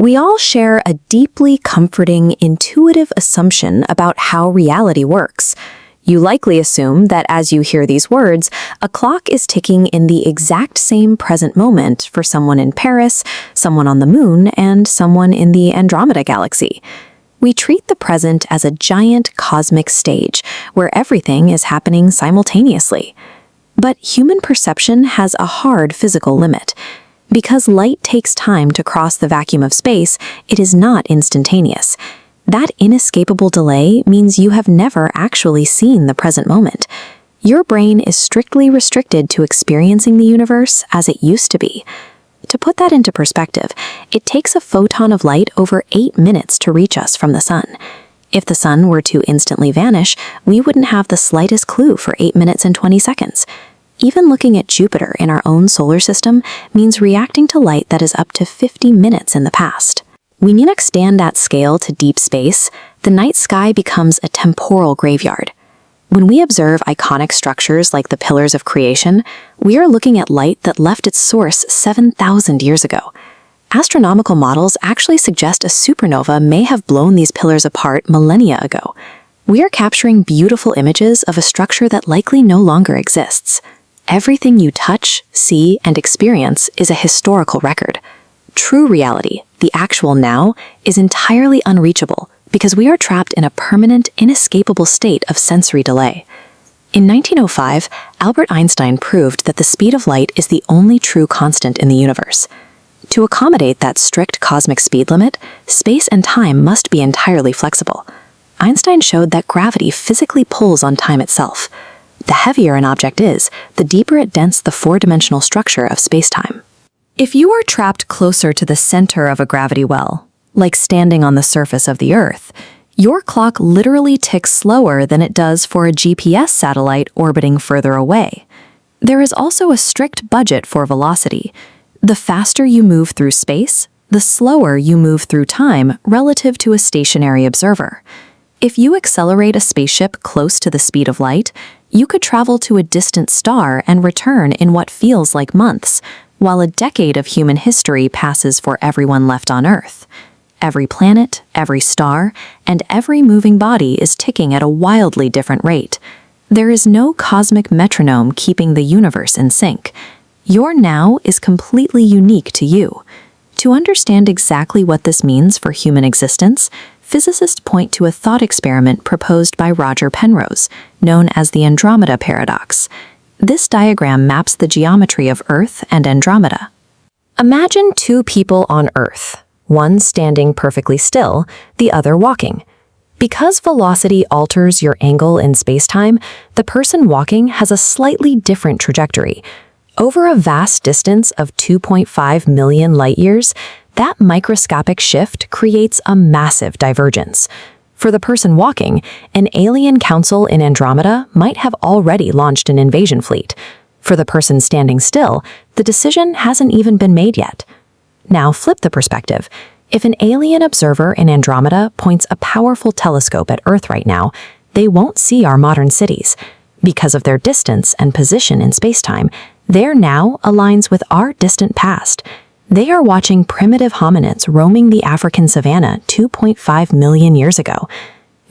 We all share a deeply comforting, intuitive assumption about how reality works. You likely assume that as you hear these words, a clock is ticking in the exact same present moment for someone in Paris, someone on the moon, and someone in the Andromeda galaxy. We treat the present as a giant cosmic stage where everything is happening simultaneously. But human perception has a hard physical limit. Because light takes time to cross the vacuum of space, it is not instantaneous. That inescapable delay means you have never actually seen the present moment. Your brain is strictly restricted to experiencing the universe as it used to be. To put that into perspective, it takes a photon of light over 8 minutes to reach us from the sun. If the sun were to instantly vanish, we wouldn't have the slightest clue for 8 minutes and 20 seconds. Even looking at Jupiter in our own solar system means reacting to light that is up to 50 minutes in the past. When you extend that scale to deep space, the night sky becomes a temporal graveyard. When we observe iconic structures like the pillars of creation, we are looking at light that left its source 7,000 years ago. Astronomical models actually suggest a supernova may have blown these pillars apart millennia ago. We are capturing beautiful images of a structure that likely no longer exists. Everything you touch, see, and experience is a historical record. True reality, the actual now, is entirely unreachable because we are trapped in a permanent, inescapable state of sensory delay. In 1905, Albert Einstein proved that the speed of light is the only true constant in the universe. To accommodate that strict cosmic speed limit, space and time must be entirely flexible. Einstein showed that gravity physically pulls on time itself. The heavier an object is, the deeper it dents the four-dimensional structure of space-time. If you are trapped closer to the center of a gravity well, like standing on the surface of the Earth, your clock literally ticks slower than it does for a GPS satellite orbiting further away. There is also a strict budget for velocity. The faster you move through space, the slower you move through time relative to a stationary observer. If you accelerate a spaceship close to the speed of light, you could travel to a distant star and return in what feels like months, while a decade of human history passes for everyone left on Earth. Every planet, every star, and every moving body is ticking at a wildly different rate. There is no cosmic metronome keeping the universe in sync. Your now is completely unique to you. To understand exactly what this means for human existence, physicists point to a thought experiment proposed by Roger Penrose, known as the Andromeda paradox. This diagram maps the geometry of Earth and Andromeda. Imagine two people on Earth, one standing perfectly still, the other walking. Because velocity alters your angle in spacetime, the person walking has a slightly different trajectory. Over a vast distance of 2.5 million light-years, that microscopic shift creates a massive divergence. For the person walking, an alien council in Andromeda might have already launched an invasion fleet. For the person standing still, the decision hasn't even been made yet. Now flip the perspective. If an alien observer in Andromeda points a powerful telescope at Earth right now, they won't see our modern cities. Because of their distance and position in spacetime, their now aligns with our distant past. They are watching primitive hominids roaming the African savanna 2.5 million years ago.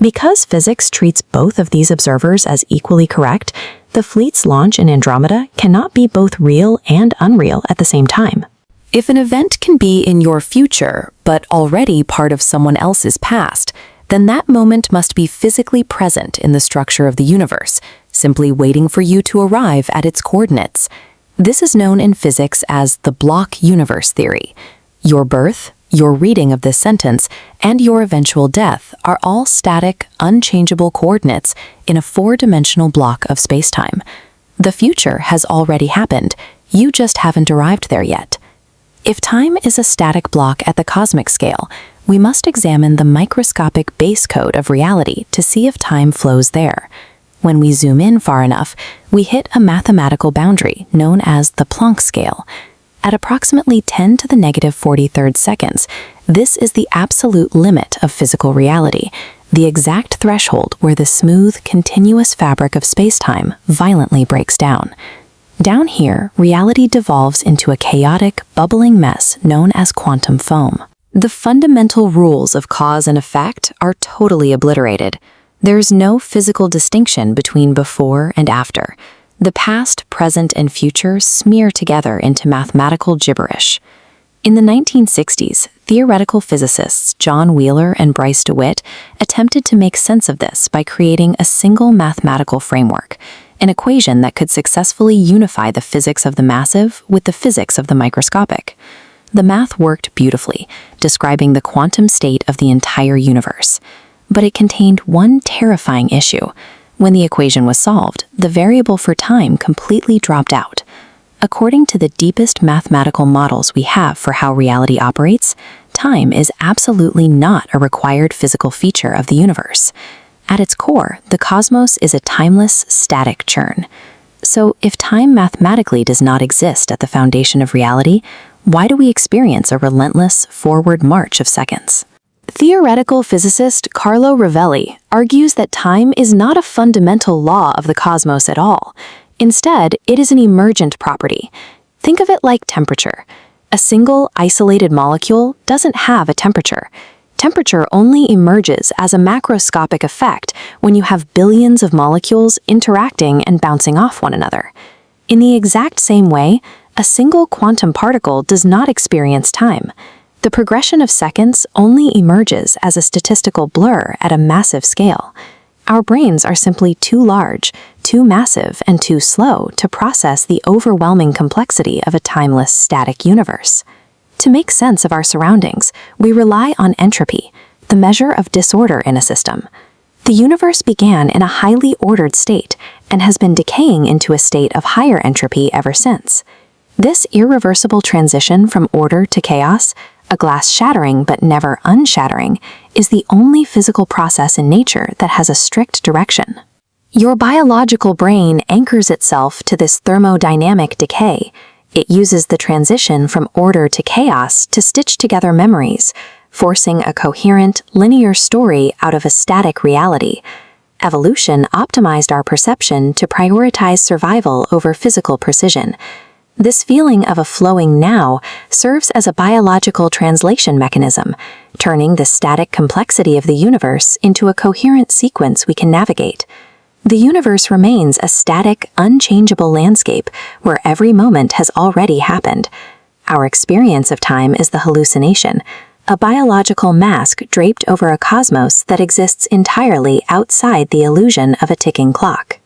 Because physics treats both of these observers as equally correct, the fleet's launch in Andromeda cannot be both real and unreal at the same time. If an event can be in your future, but already part of someone else's past, then that moment must be physically present in the structure of the universe, simply waiting for you to arrive at its coordinates. This is known in physics as the block universe theory. Your birth, your reading of this sentence, and your eventual death are all static, unchangeable coordinates in a four-dimensional block of spacetime. The future has already happened, you just haven't arrived there yet. If time is a static block at the cosmic scale, we must examine the microscopic base code of reality to see if time flows there. When we zoom in far enough, we hit a mathematical boundary known as the Planck scale. At approximately 10 to the negative 43rd seconds, this is the absolute limit of physical reality, the exact threshold where the smooth, continuous fabric of spacetime violently breaks down. Down here, reality devolves into a chaotic, bubbling mess known as quantum foam. The fundamental rules of cause and effect are totally obliterated. There's no physical distinction between before and after. The past, present, and future smear together into mathematical gibberish. In the 1960s, theoretical physicists John Wheeler and Bryce DeWitt attempted to make sense of this by creating a single mathematical framework, an equation that could successfully unify the physics of the massive with the physics of the microscopic. The math worked beautifully, describing the quantum state of the entire universe. But it contained one terrifying issue. When the equation was solved, the variable for time completely dropped out. According to the deepest mathematical models we have for how reality operates, time is absolutely not a required physical feature of the universe. At its core, the cosmos is a timeless, static churn. So if time mathematically does not exist at the foundation of reality, why do we experience a relentless forward march of seconds? Theoretical physicist Carlo Rovelli argues that time is not a fundamental law of the cosmos at all. Instead, it is an emergent property. Think of it like temperature. A single, isolated molecule doesn't have a temperature. Temperature only emerges as a macroscopic effect when you have billions of molecules interacting and bouncing off one another. In the exact same way, a single quantum particle does not experience time. The progression of seconds only emerges as a statistical blur at a massive scale. Our brains are simply too large, too massive, and too slow to process the overwhelming complexity of a timeless, static universe. To make sense of our surroundings, we rely on entropy, the measure of disorder in a system. The universe began in a highly ordered state and has been decaying into a state of higher entropy ever since. This irreversible transition from order to chaos, a glass shattering but never unshattering, is the only physical process in nature that has a strict direction. Your biological brain anchors itself to this thermodynamic decay. It uses the transition from order to chaos to stitch together memories, forcing a coherent, linear story out of a static reality. Evolution optimized our perception to prioritize survival over physical precision. This feeling of a flowing now serves as a biological translation mechanism, turning the static complexity of the universe into a coherent sequence we can navigate. The universe remains a static, unchangeable landscape where every moment has already happened. Our experience of time is the hallucination, a biological mask draped over a cosmos that exists entirely outside the illusion of a ticking clock.